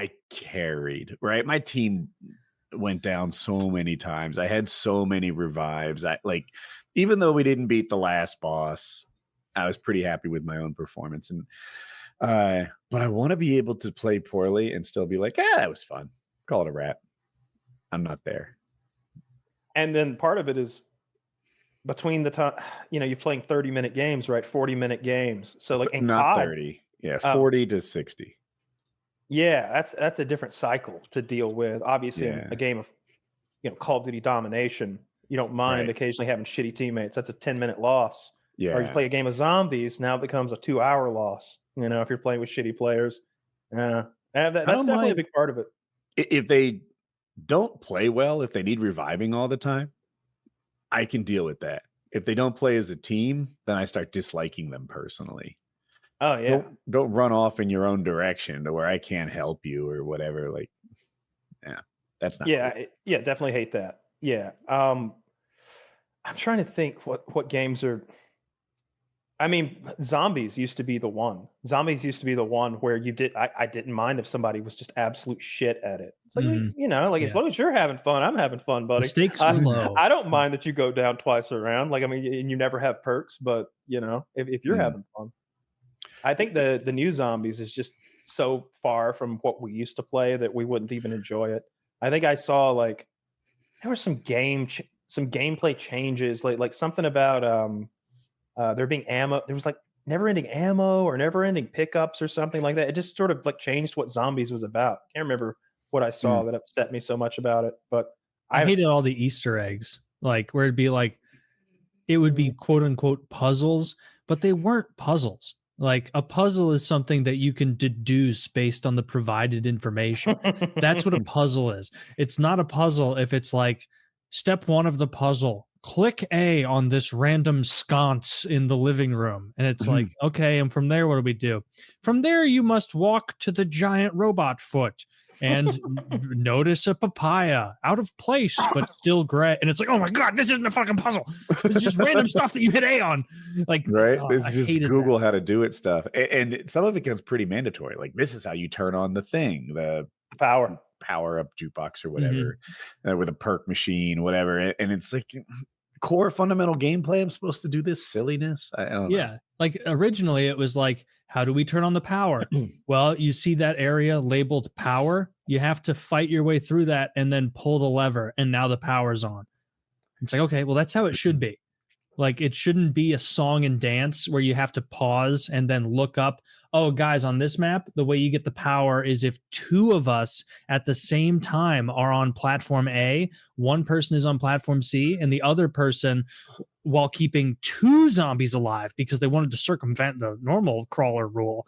I carried, right? My team went down so many times. I had so many revives. Even though we didn't beat the last boss, I was pretty happy with my own performance. And but I want to be able to play poorly and still be like, that was fun. Call it a wrap. I'm not there. And then part of it is between the time, you're playing 30-minute games, right? 40-minute games. So like in not COD, 30. Yeah, 40 to 60. Yeah, that's a different cycle to deal with. Obviously, in a game of Call of Duty domination, you don't mind occasionally having shitty teammates. That's a 10-minute loss. Yeah. Or you play a game of zombies, now it becomes a 2-hour loss. If you're playing with shitty players, that's definitely a big part of it. If they don't play well, if they need reviving all the time, I can deal with that. If they don't play as a team, then I start disliking them personally. Oh yeah. Don't run off in your own direction to where I can't help you or whatever. That's not. Yeah, cool. Definitely hate that. Yeah. I'm trying to think what games are. I mean, Zombies used to be the one. Zombies used to be the one where I didn't mind if somebody was just absolute shit at it. It's like, as long as you're having fun, I'm having fun, buddy. The stakes were low. I don't mind that you go down twice around. And you never have perks, but if you're having fun. I think the new Zombies is just so far from what we used to play that we wouldn't even enjoy it. I think I saw there were some gameplay changes, like something about there being ammo. There was never-ending ammo or never-ending pickups or something like that. It just sort of changed what Zombies was about. Can't remember what I saw that upset me so much about it, but I hated all the Easter eggs, where it'd be it would be quote unquote puzzles, but they weren't puzzles. A puzzle is something that you can deduce based on the provided information. That's what a puzzle is. It's not a puzzle if it's step 1 of the puzzle, click A on this random sconce in the living room. And it's okay, and from there, what do we do? From there, you must walk to the giant robot foot and notice a papaya out of place, but still gray. And it's oh my God, this isn't a fucking puzzle. This is just random stuff that you hit A on. This is just Google how to do it stuff. And some of it becomes pretty mandatory. This is how you turn on the thing, the power up jukebox or whatever, with a perk machine, whatever. And it's core fundamental gameplay. I'm supposed to do this silliness. I don't know. Yeah. Originally it was how do we turn on the power? Well, you see that area labeled power. You have to fight your way through that and then pull the lever, and now the power's on. It's okay, well, that's how it should be. It shouldn't be a song and dance where you have to pause and then look up. Oh, guys, on this map, the way you get the power is if 2 of us at the same time are on platform A, one person is on platform C, and the other person, while keeping 2 zombies alive because they wanted to circumvent the normal crawler rule,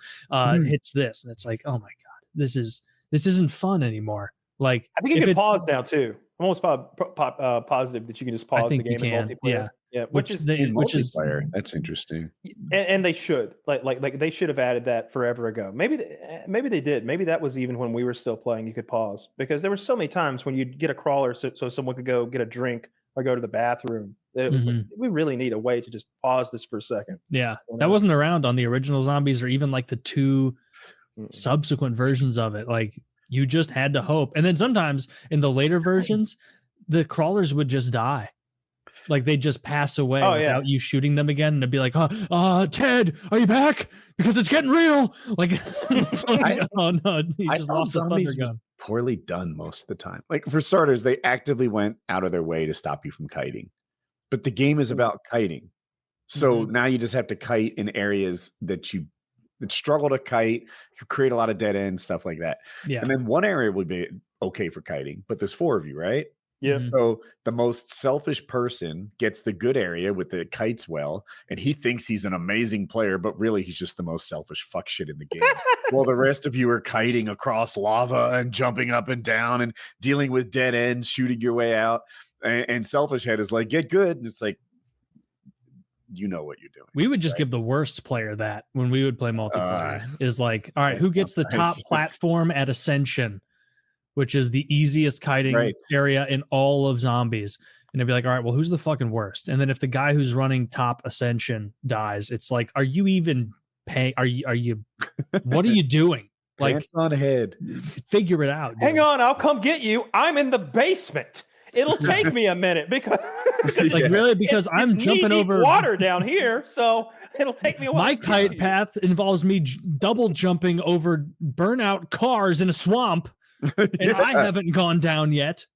hits this. And it's oh my God, this isn't fun anymore. I think you can pause now too. I'm almost positive that you can just pause the game in multiplayer. Yeah, which is multiplayer. That's interesting. And they should they should have added that forever ago. Maybe they did. Maybe that was even when we were still playing. You could pause because there were so many times when you'd get a crawler so someone could go get a drink or go to the bathroom. It was we really need a way to just pause this for a second. Yeah, that wasn't around on the original Zombies or even the 2 subsequent versions of it. You just had to hope. And then sometimes in the later versions, the crawlers would just die. They just pass away without you shooting them again. And it'd be Ted, are you back? Because it's getting real. Oh no, you just lost the thunder gun. Poorly done most of the time. For starters, they actively went out of their way to stop you from kiting. But the game is about kiting. So now you just have to kite in areas that struggle to kite. You create a lot of dead ends, stuff like that. Yeah. And then one area would be okay for kiting, but there's 4 of you, right? Yeah. So the most selfish person gets the good area with the kites well, and he thinks he's an amazing player, but really he's just the most selfish fuck shit in the game. Well, the rest of you are kiting across lava and jumping up and down and dealing with dead ends, shooting your way out. And selfish head is get good. And it's you know what you're doing. We would just give the worst player that when we would play multiplayer is all right, who gets the top platform at Ascension, which is the easiest kiting area in all of Zombies. And it'd be all right, well, who's the fucking worst? And then if the guy who's running top Ascension dies, it's are you even paying? Are you, what are you doing? Like, pants on head. figure it out. Hang on, I'll come get you. I'm in the basement. It'll take me a minute because Like, really? Because I'm it's jumping knee-deep over water down here, so it'll take me a while. my to get kite to you. path involves me double jumping over burnout cars in a swamp, and I haven't gone down yet.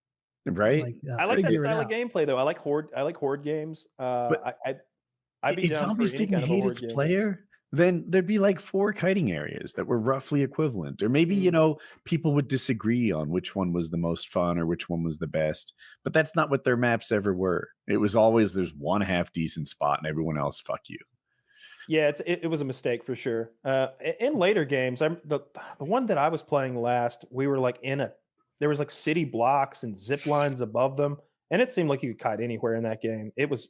Right? Like, I like that figure it style of out. gameplay though. I like horde games. I'd be if down for zombies any didn't kind of a hate horde its game. player, then there'd be like 4 kiting areas that were roughly equivalent. Or maybe, people would disagree on which one was the most fun or which one was the best. But that's not what their maps ever were. It was always there's one half decent spot and everyone else, fuck you. Yeah, it was a mistake for sure. In later games, the one that I was playing last, we were like there was like city blocks and zip lines above them, and it seemed like you could kite anywhere in that game. It was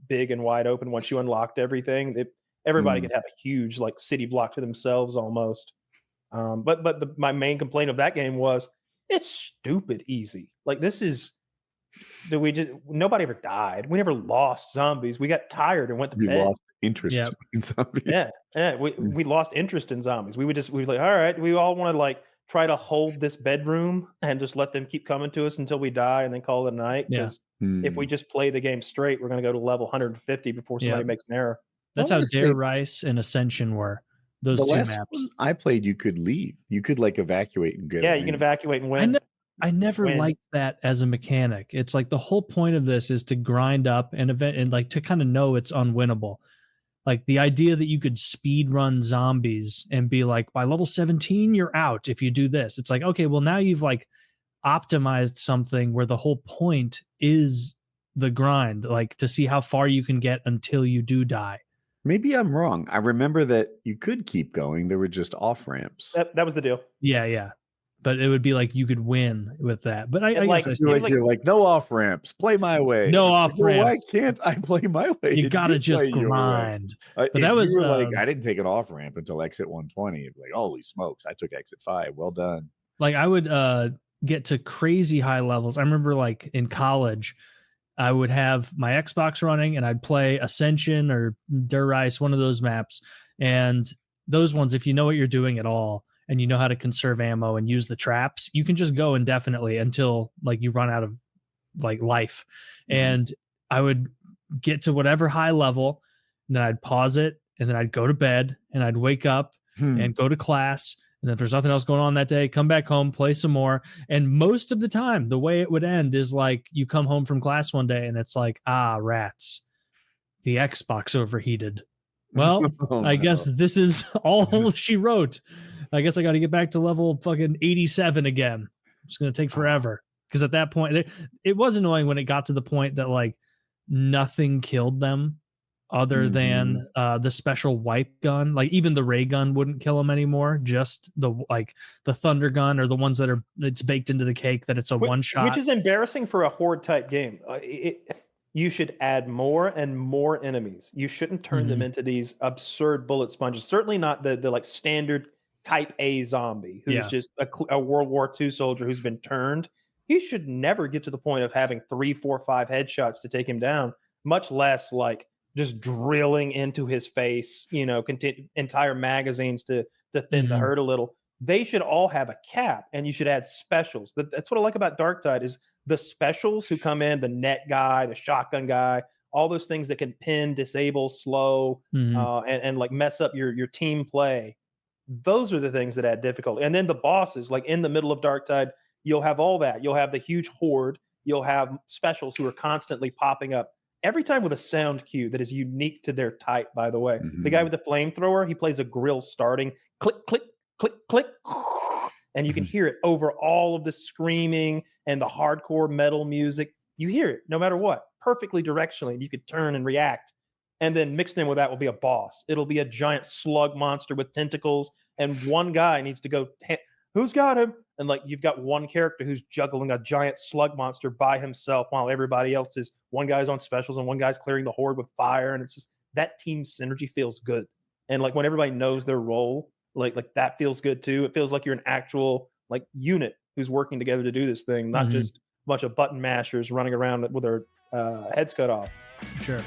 big and wide open once you unlocked everything. Everybody could have a huge like city block to themselves almost. But my main complaint of that game was it's stupid easy. Like nobody ever died. We never lost zombies. We got tired and went to We bed. lost interest in zombies. Yeah. We lost interest in zombies. We were like, all right, we all want to like try to hold this bedroom and just let them keep coming to us until we die and then call it a night. Because if we just play the game straight, we're going to go to level 150 before somebody makes an error. That's how Dare Rice and Ascension were. Those two maps. I played, you could leave. You could like evacuate and go. Yeah, you can evacuate and win. I never liked that as a mechanic. It's like the whole point of this is to grind up and like to kind of know it's unwinnable. Like the idea that you could speed run zombies and be like, by level 17, you're out if you do this. It's like, okay, well, now you've like optimized something where the whole point is the grind, like to see how far you can get until you do die. Maybe I'm wrong. I remember that you could keep going. There were just off ramps. That was the deal. Yeah. But it would be like you could win with that. But I like, guess you're like, no off ramps, play my way. No off ramps. Why can't I play my way? You gotta just grind. But that was like, I didn't take an off ramp until exit 120. Like, holy smokes, I took exit 5. Well done. Like I would get to crazy high levels. I remember like in college, I would have my Xbox running and I'd play Ascension or Dare Rice, one of those maps. And those ones, if you know what you're doing at all, and you know how to conserve ammo and use the traps, you can just go indefinitely until like you run out of like life. And I would get to whatever high level, and then I'd pause it, and then I'd go to bed, and I'd wake up and go to class. And if there's nothing else going on that day, come back home, play some more. And most of the time, the way it would end is like you come home from class one day and it's like, rats, the Xbox overheated. Well, I guess this is all she wrote. I guess I got to get back to level fucking 87 again. It's going to take forever. Because at that point, it was annoying when it got to the point that like nothing killed them other than the special wipe gun. Like even the ray gun wouldn't kill them anymore. Just the thunder gun or the ones that it's baked into the cake that it's a one shot. Which is embarrassing for a horde type game. You should add more and more enemies. You shouldn't turn them into these absurd bullet sponges. Certainly not the like standard type A zombie who's just a World War II soldier who's been turned. He should never get to the point of having 3, 4, 5 headshots to take him down, much less like just drilling into his face, entire magazines to thin the herd a little. They should all have a cap, and you should add specials. That's what I like about Dark Tide is the specials who come in, the net guy, the shotgun guy, all those things that can pin, disable, slow, and like mess up your team play. Those are the things that add difficulty. And then the bosses, like in the middle of Dark Tide, you'll have all that. You'll have the huge horde. You'll have specials who are constantly popping up every time with a sound cue that is unique to their type, by the way. The guy with the flamethrower, he plays a grill starting, click, click, click, click, and you can hear it over all of the screaming and the hardcore metal music. You hear it no matter what, perfectly directionally. You could turn and react. And then mixed in with that will be a boss. It'll be a giant slug monster with tentacles, and one guy needs to go, who's got him? And like you've got one character who's juggling a giant slug monster by himself while everybody else is, one guy's on specials and one guy's clearing the horde with fire. And it's just that team synergy feels good. And like when everybody knows their role, like that feels good too. It feels like you're an actual like unit who's working together to do this thing, not just a bunch of button mashers running around with their heads cut off. Sure.